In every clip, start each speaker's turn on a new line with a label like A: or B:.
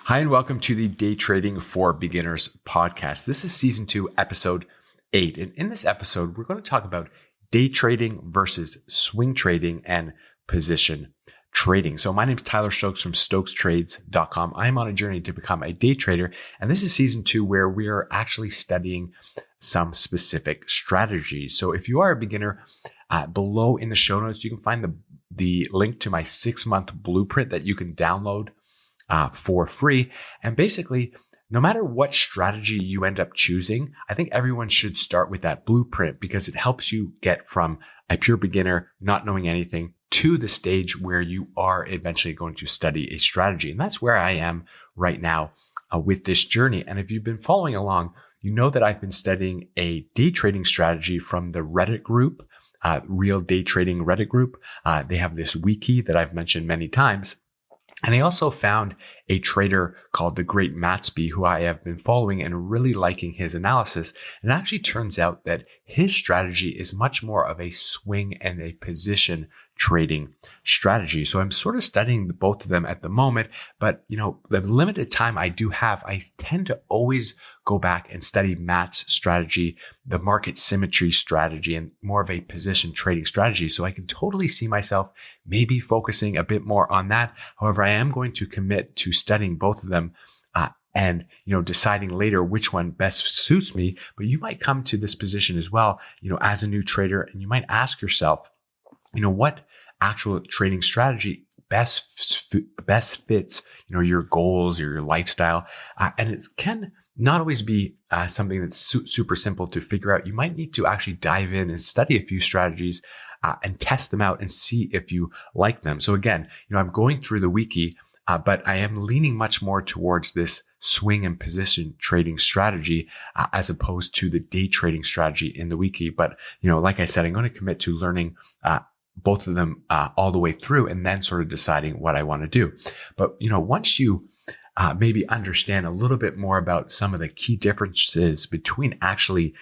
A: Hi, and welcome to the Day Trading for Beginners podcast. This is season 2, episode 8. And in this episode, we're going to talk about day trading versus swing trading and position trading. So my name is Tyler Stokes from StokesTrades.com. I'm on a journey to become a day trader. And this is season 2 where we are actually studying some specific strategies. So if you are a beginner, below in the show notes, you can find the link to my 6-month blueprint that you can download for free. And basically, no matter what strategy you end up choosing, I think everyone should start with that blueprint because it helps you get from a pure beginner, not knowing anything, to the stage where you are eventually going to study a strategy. And that's where I am right now with this journey. And if you've been following along, you know that I've been studying a day trading strategy from the Reddit group, Real Day Trading Reddit group. They have this wiki that I've mentioned many times. And I also found a trader called the Great Matsby, who I have been following and really liking his analysis. And it actually turns out that his strategy is much more of a swing and a position trading strategy. So I'm sort of studying both of them at the moment, but the limited time I do have, I tend to always go back and study Matt's strategy, the market symmetry strategy, and more of a position trading strategy. So I can totally see myself maybe focusing a bit more on that. However, I am going to commit to studying both of them and deciding later which one best suits me. But you might come to this position as well, as a new trader, and you might ask yourself, what actual trading strategy best fits, your goals or your lifestyle. And it can not always be something that's super simple to figure out. You might need to actually dive in and study a few strategies and test them out and see if you like them. So again, I'm going through the wiki, but I am leaning much more towards this swing and position trading strategy as opposed to the day trading strategy in the wiki. But, like I said, I'm going to commit to learning both of them all the way through and then sort of deciding what I want to do. But, once you maybe understand a little bit more about some of the key differences between actually,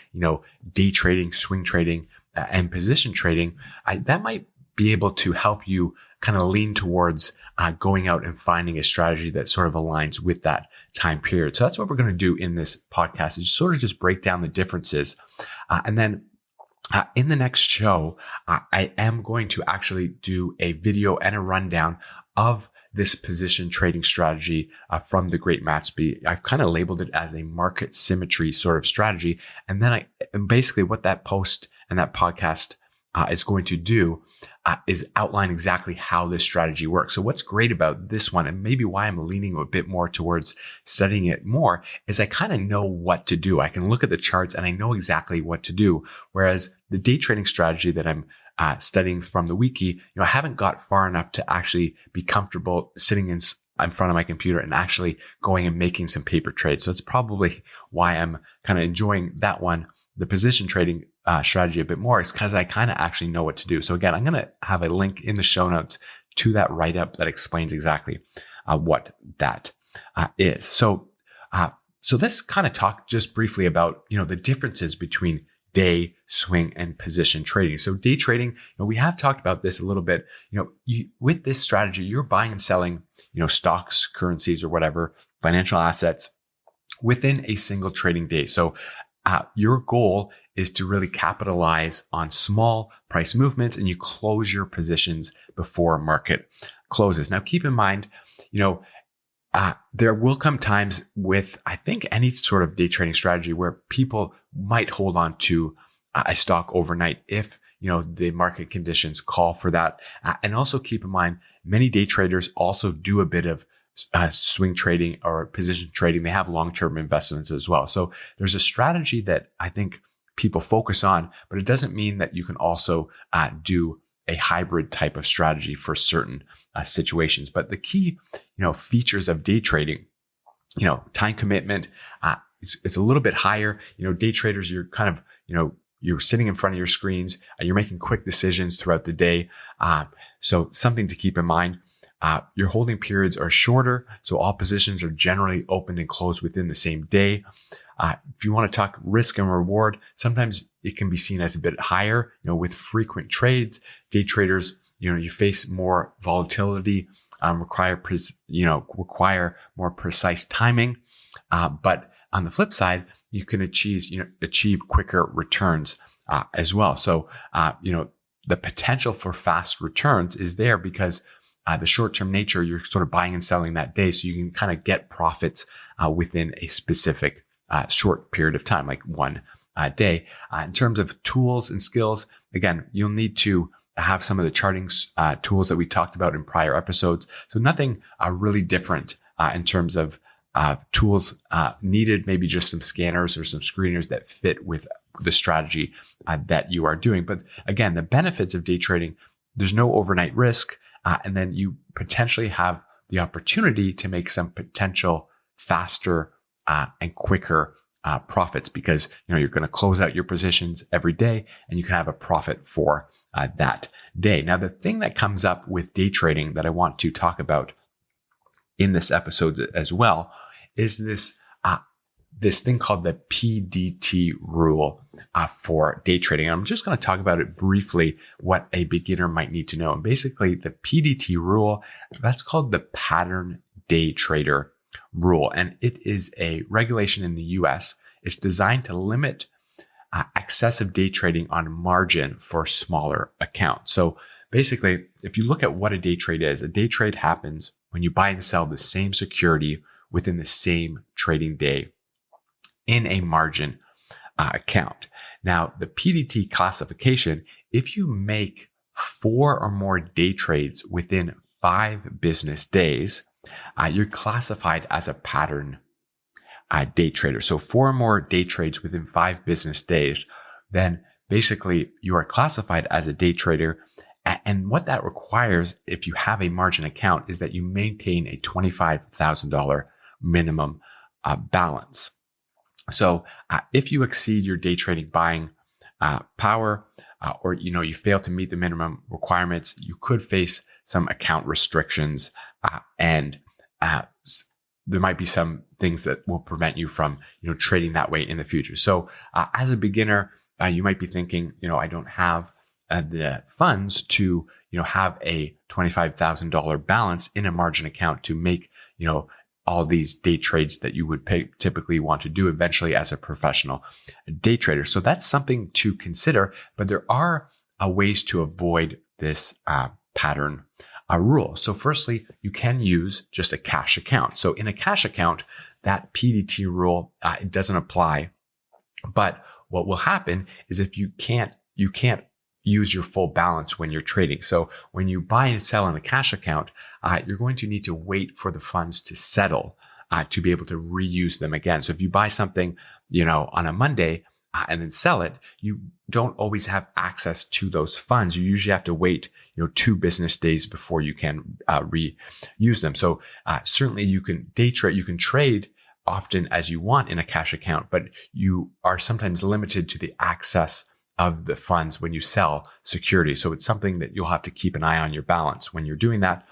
A: day trading, swing trading, and position trading, that might be able to help you kind of lean towards going out and finding a strategy that sort of aligns with that time period. So that's what we're going to do in this podcast, is sort of just break down the differences. And then in the next show, I am going to actually do a video and a rundown of this position trading strategy from the Great Matsby. I've kind of labeled it as a market symmetry sort of strategy. And then basically what that post and that podcast is going to do is outline exactly how this strategy works. So what's great about this one, and maybe why I'm leaning a bit more towards studying it more, is I kind of know what to do. I can look at the charts and I know exactly what to do. Whereas the day trading strategy that I'm studying from the wiki, I haven't got far enough to actually be comfortable sitting in front of my computer and actually going and making some paper trades. So it's probably why I'm kind of enjoying that one, the position trading strategy, a bit more, is because I kind of actually know what to do. So again, I'm going to have a link in the show notes to that write-up that explains exactly what that is. So let's kind of talk just briefly about, the differences between day, swing, and position trading. So day trading, we have talked about this a little bit. With this strategy, you're buying and selling, stocks, currencies, or whatever, financial assets within a single trading day. So your goal is to really capitalize on small price movements, and you close your positions before market closes. Now, keep in mind, there will come times with, I think, any sort of day trading strategy where people might hold on to a stock overnight if, the market conditions call for that. And also keep in mind, many day traders also do a bit of swing trading or position trading. They have long-term investments as well. So there's a strategy that I think people focus on, but it doesn't mean that you can also do a hybrid type of strategy for certain situations. But the key, features of day trading, time commitment, it's a little bit higher. Day traders, you're kind of, you're sitting in front of your screens, you're making quick decisions throughout the day. So something to keep in mind. Your holding periods are shorter, so all positions are generally opened and closed within the same day. If you want to talk risk and reward, sometimes it can be seen as a bit higher. With frequent trades, day traders, you face more volatility require more precise timing. But on the flip side, you can achieve quicker returns as well. So, the potential for fast returns is there because the short-term nature, you're sort of buying and selling that day. So you can kind of get profits within a specific short period of time, like one day. In terms of tools and skills, again, you'll need to have some of the charting tools that we talked about in prior episodes. So nothing really different in terms of tools needed, maybe just some scanners or some screeners that fit with the strategy that you are doing. But again, the benefits of day trading, there's no overnight risk. And then you potentially have the opportunity to make some potential faster and quicker profits because you're going to close out your positions every day and you can have a profit for that day. Now, the thing that comes up with day trading that I want to talk about in this episode as well is this thing called the PDT rule for day trading. I'm just going to talk about it briefly, what a beginner might need to know. And basically, the PDT rule, that's called the pattern day trader rule. And it is a regulation in the US. It's designed to limit excessive day trading on margin for smaller accounts. So basically, if you look at what a day trade is, a day trade happens when you buy and sell the same security within the same trading day in a margin account. Now, the PDT classification, if you make 4 or more day trades within 5 business days, you're classified as a pattern day trader. So 4 or more day trades within 5 business days, then basically you are classified as a day trader. And what that requires, if you have a margin account, is that you maintain a $25,000 minimum balance. So if you exceed your day trading buying power, or you fail to meet the minimum requirements, you could face some account restrictions, and there might be some things that will prevent you from trading that way in the future. So as a beginner, you might be thinking, I don't have the funds to have a $25,000 balance in a margin account to make all these day trades that you would typically want to do eventually as a professional day trader. So that's something to consider, but there are ways to avoid this pattern rule. So firstly, you can use just a cash account. So in a cash account, that PDT rule, it doesn't apply. But what will happen is if you can't use your full balance when you're trading. So when you buy and sell in a cash account, you're going to need to wait for the funds to settle to be able to reuse them again. So if you buy something, on a Monday and then sell it, you don't always have access to those funds. You usually have to wait, 2 business days before you can reuse them. So certainly you can day trade, you can trade often as you want in a cash account, but you are sometimes limited to the access of the funds when you sell security. So it's something that you'll have to keep an eye on your balance when you're doing that.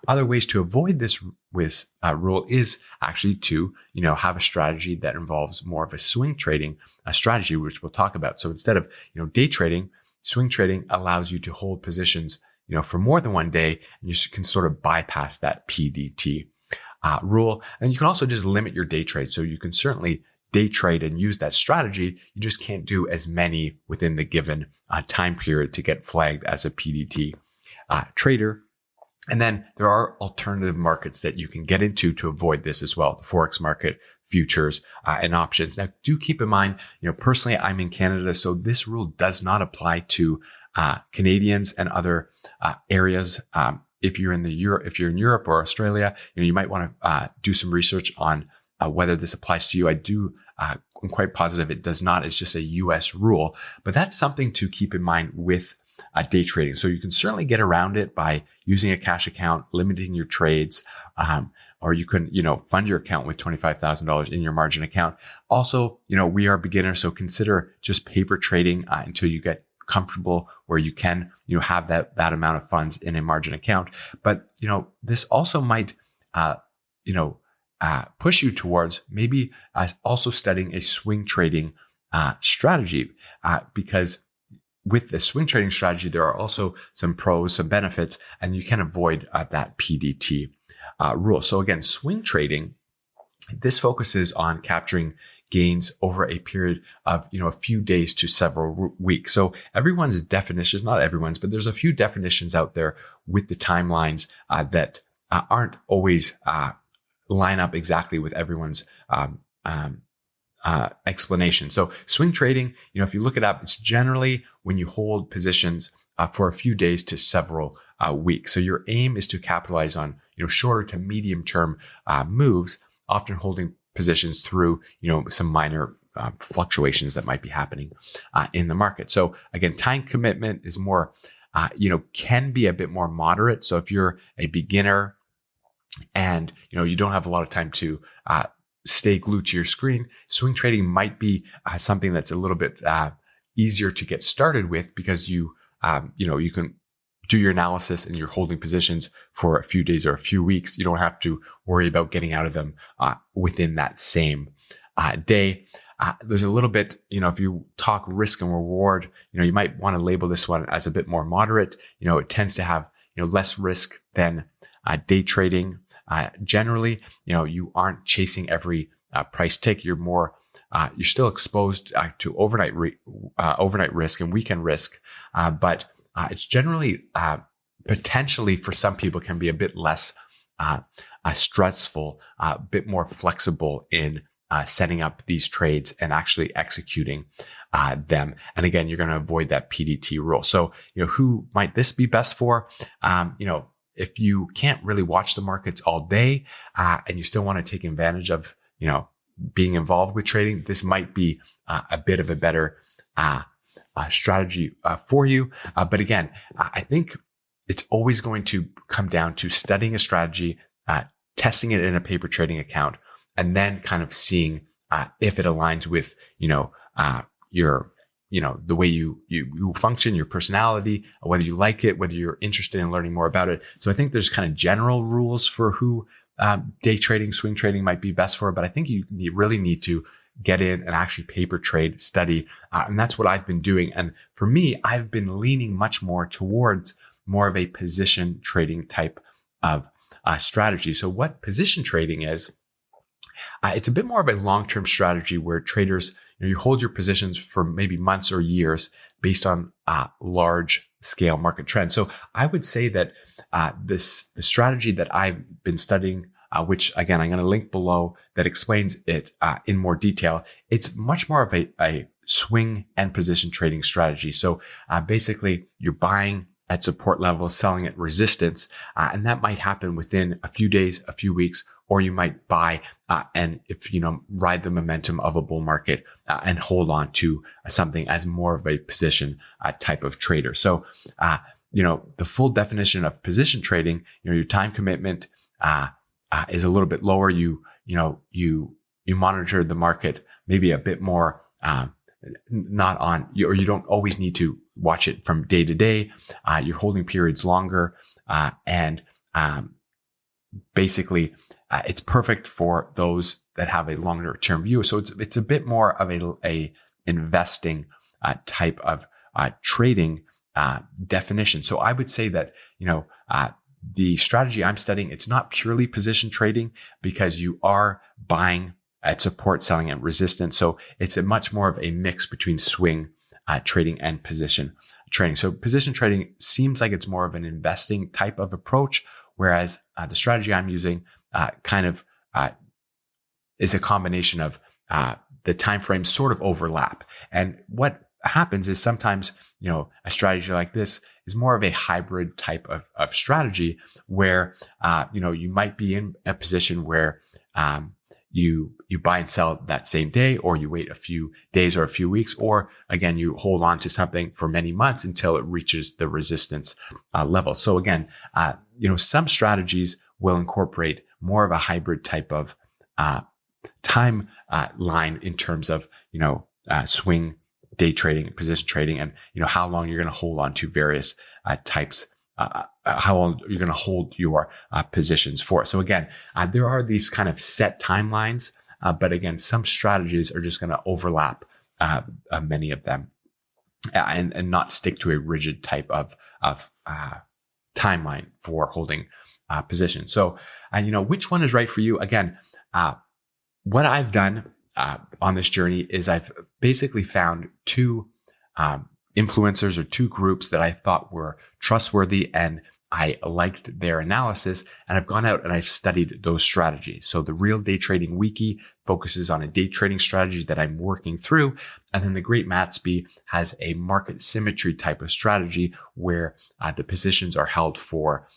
A: Other ways to avoid this rule is actually to, have a strategy that involves more of a swing trading strategy, which we'll talk about. So instead of, day trading, swing trading allows you to hold positions, for more than one day, and you can sort of bypass that PDT rule. And you can also just limit your day trade. So you can certainly day trade and use that strategy. You just can't do as many within the given time period to get flagged as a PDT trader. And then there are alternative markets that you can get into to avoid this as well. The Forex market, futures, and options. Now, do keep in mind, personally, I'm in Canada, so this rule does not apply to Canadians and other areas. If you're in Europe or Australia, you might want to do some research on whether this applies to you. I'm quite positive it does not. It's just a US rule, but that's something to keep in mind with day trading. So you can certainly get around it by using a cash account, limiting your trades, or you can, fund your account with $25,000 in your margin account. Also, we are beginners, so consider just paper trading until you get comfortable where you can, have that amount of funds in a margin account. But, this also might, push you towards maybe also studying a swing trading strategy, because with the swing trading strategy, there are also some pros, some benefits, and you can avoid that PDT rule. So again, swing trading, this focuses on capturing gains over a period of, a few days to several weeks. So everyone's definitions, not everyone's, but there's a few definitions out there with the timelines that aren't always line up exactly with everyone's explanation. So swing trading, if you look it up, it's generally when you hold positions for a few days to several weeks. So your aim is to capitalize on, shorter to medium term moves, often holding positions through, some minor fluctuations that might be happening in the market. So again, time commitment is more, can be a bit more moderate. So if you're a beginner and, you don't have a lot of time to stay glued to your screen, swing trading might be something that's a little bit easier to get started with, because you can do your analysis and you're holding positions for a few days or a few weeks. You don't have to worry about getting out of them within that same day. There's a little bit, if you talk risk and reward, you might want to label this one as a bit more moderate. It tends to have, less risk than day trading. Generally, you aren't chasing every price tick. You're more, you're still exposed to overnight risk and weekend risk, but it's generally potentially for some people can be a bit less stressful, a bit more flexible in setting up these trades and actually executing them. And again, you're going to avoid that PDT rule. So, who might this be best for? If you can't really watch the markets all day and you still want to take advantage of, being involved with trading, this might be a bit of a better strategy for you. But again, I think it's always going to come down to studying a strategy, testing it in a paper trading account, and then kind of seeing if it aligns with, your, the way you function, your personality, whether you like it, whether you're interested in learning more about it. So I think there's kind of general rules for who day trading, swing trading might be best for, but I think you really need to get in and actually paper trade, study. And that's what I've been doing. And for me, I've been leaning much more towards more of a position trading type of strategy. So what position trading is, it's a bit more of a long-term strategy where traders, you hold your positions for maybe months or years based on large scale market trends. So I would say that the strategy that I've been studying, which again, I'm going to link below, that explains it in more detail. It's much more of a swing and position trading strategy. So basically you're buying at support levels, selling at resistance, and that might happen within a few days, a few weeks, or you might buy and if ride the momentum of a bull market and hold on to something as more of a position type of trader. So the full definition of position trading, your time commitment is a little bit lower. You monitor the market maybe a bit more, not on, or you don't always need to watch it from day to day. You're holding periods longer, and basically it's perfect for those that have a longer term view. So it's a bit more of a investing type of trading definition. So I would say that the strategy I'm studying, it's not purely position trading, because you are buying at support, selling at resistance. So it's a much more of a mix between swing trading and position trading. So position trading seems like it's more of an investing type of approach, whereas the strategy I'm using is a combination of the time frames sort of overlap. And what happens is sometimes, a strategy like this is more of a hybrid type of strategy where, you might be in a position where you buy and sell that same day, or you wait a few days or a few weeks, or again, you hold on to something for many months until it reaches the resistance level. So again, some strategies will incorporate more of a hybrid type of time line in terms of, swing, day trading, position trading, and, how long you're going to hold on to various types, how long you're going to hold your positions for. So again, there are these kind of set timelines, but again, some strategies are just going to overlap many of them. and not stick to a rigid type of timeline for holding position. So, which one is right for you? Again, what I've done on this journey is I've basically found two influencers or two groups that I thought were trustworthy and I liked their analysis, and I've gone out and I've studied those strategies. So the Real Day Trading Wiki focuses on a day trading strategy that I'm working through. And then the Great Matsby has a market symmetry type of strategy where the positions are held for,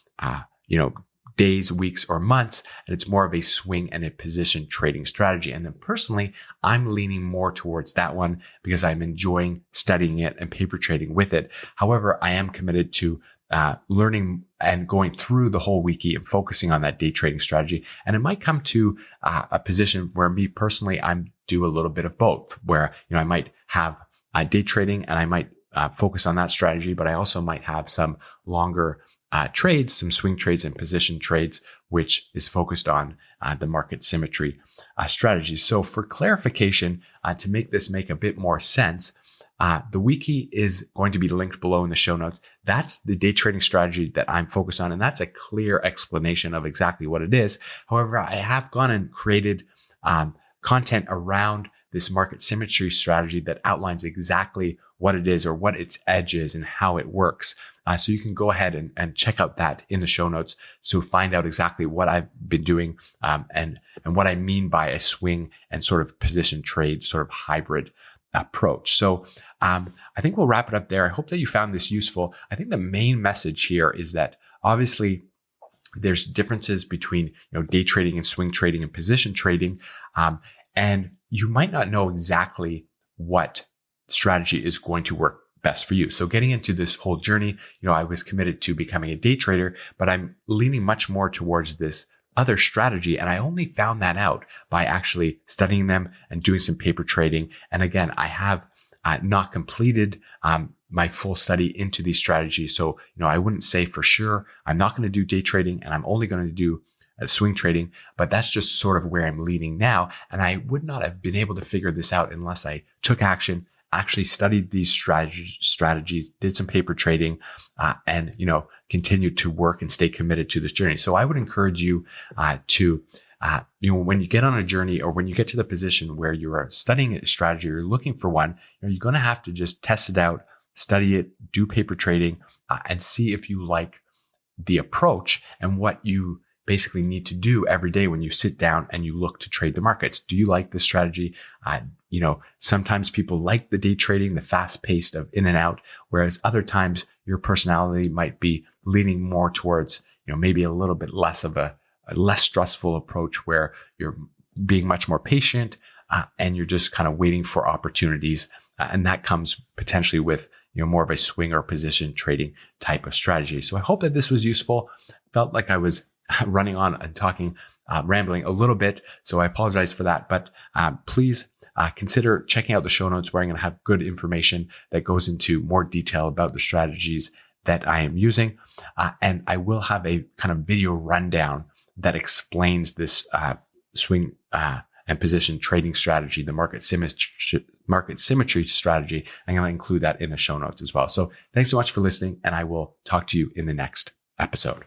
A: days, weeks, or months, and it's more of a swing and a position trading strategy. And then personally, I'm leaning more towards that one because I'm enjoying studying it and paper trading with it. However, I am committed to learning and going through the whole wiki and focusing on that day trading strategy. And it might come to a position where me personally, I'm do a little bit of both, where, I might have day trading and I might focus on that strategy, but I also might have some longer trades, some swing trades and position trades, which is focused on the market symmetry strategies. So for clarification, to make this make a bit more sense, the wiki is going to be linked below in the show notes. That's the day trading strategy that I'm focused on. And that's a clear explanation of exactly what it is. However, I have gone and created content around this market symmetry strategy that outlines exactly what it is or what its edge is and how it works. So you can go ahead and check out that in the show notes to find out exactly what I've been doing and what I mean by a swing and sort of position trade, sort of hybrid approach. So I think we'll wrap it up there. I hope that you found this useful. I think the main message here is that obviously there's differences between day trading and swing trading and position trading, and you might not know exactly what strategy is going to work best for you. So getting into this whole journey, I was committed to becoming a day trader, but I'm leaning much more towards this other strategy. And I only found that out by actually studying them and doing some paper trading. And again, I have not completed my full study into these strategies. So, I wouldn't say for sure I'm not going to do day trading and I'm only going to do swing trading, but that's just sort of where I'm leaning now. And I would not have been able to figure this out unless I took action, actually studied these strategies, did some paper trading, and, continued to work and stay committed to this journey. So I would encourage you to, when you get on a journey or when you get to the position where you are studying a strategy or you're looking for one, you're going to have to just test it out, study it, do paper trading, and see if you like the approach and what you basically need to do every day when you sit down and you look to trade the markets. Do you like this strategy? Sometimes people like the day trading, the fast paced of in and out, whereas other times your personality might be leaning more towards, maybe a little bit less of a less stressful approach where you're being much more patient and you're just kind of waiting for opportunities. And that comes potentially with, more of a swing or position trading type of strategy. So I hope that this was useful. Felt like I was running on and talking, rambling a little bit. So I apologize for that, but please consider checking out the show notes where I'm going to have good information that goes into more detail about the strategies that I am using. And I will have a kind of video rundown that explains this swing and position trading strategy, the market symmetry strategy. I'm going to include that in the show notes as well. So thanks so much for listening, and I will talk to you in the next episode.